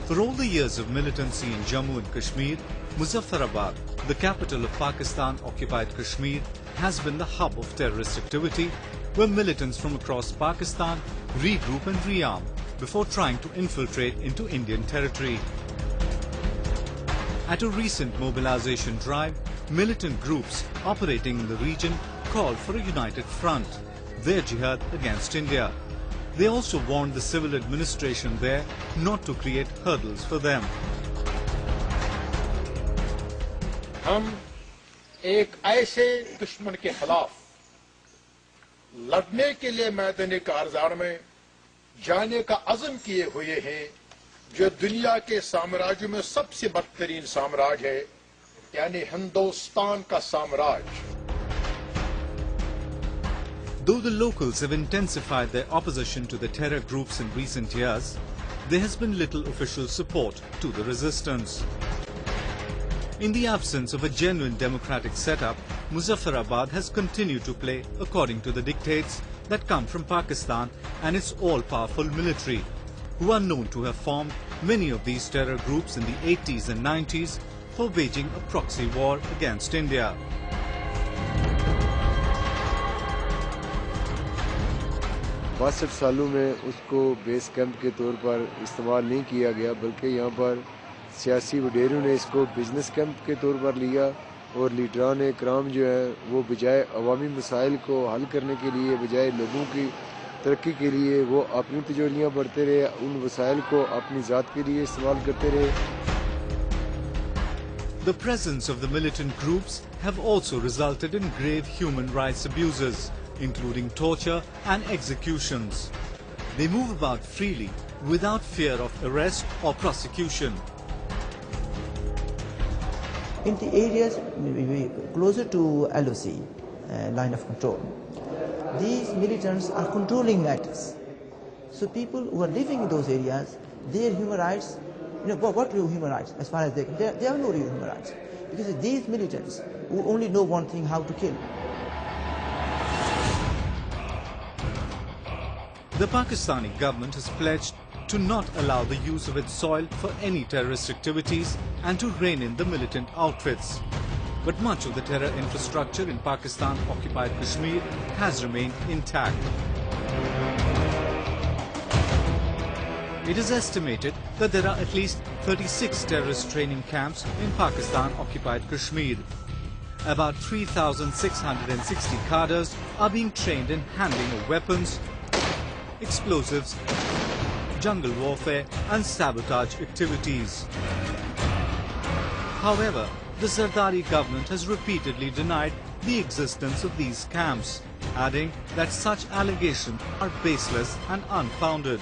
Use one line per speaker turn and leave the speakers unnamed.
For all the years of militancy in Jammu and Kashmir, Muzaffarb, the capital of Pakistan-occupied Kashmir, has been the hub of terrorist activity, where militants from across Pakistan regroup and rearm before trying to infiltrate into Indian territory. At a recent mobilization drive, militant groups operating in the region called for a united front, their jihad against India. They also warned the civil administration there not to create hurdles for them.
हम एक ऐसे दुश्मन के खिलाफ लड़ने के लिए मैदानी कारज़ार में जाने का अज़म किए हुए हैं, जो दुनिया के साम्राज्य में सबसे बदतरीन साम्राज्य है, यानी हिंदुस्तान का साम्राज्य.
Though the locals have intensified their opposition to the terror groups in recent years, there has been little official support to the resistance. In the absence of a genuine democratic setup, Muzaffarb has continued to play according to the dictates that come from Pakistan and its all-powerful military, who are known to have formed many of these terror groups in the 80s and 90s for waging a proxy war against India.
62 सालों में उसको base camp के तौर पर इस्तेमाल नहीं किया गया, बल्कि यहाँ पर सियासी वडेरों ने इसको बिजनेस कैंप के तौर पर लिया और लीडरान इकराम जो है वो बजाय अवामी मसाइल को हल करने के लिए, बजाय लोगों की तरक्की के लिए वो अपनी तिजोरियाँ भरते रहे, उन वसाइल को अपनी ज़ात के लिए इस्तेमाल करते रहे.
The presence of the militant groups have also resulted in grave human rights abuses, including torture and executions. They move about freely without fear of arrest or prosecution.
In the areas closer to LOC, line of control, these militants are controlling matters. So people who are living in those areas, their human rights, what real human rights as far as they have no real human rights. Because these militants who only know one thing, how to kill.
The Pakistani government has pledged to not allow the use of its soil for any terrorist activities and to rein in the militant outfits. But much of the terror infrastructure in Pakistan-occupied Kashmir has remained intact. It is estimated that there are at least 36 terrorist training camps in Pakistan-occupied Kashmir. About 3,660 cadres are being trained in handling of weapons, explosives, jungle warfare and sabotage activities. However, the Zardari government has repeatedly denied the existence of these camps, adding that such allegations are baseless and unfounded.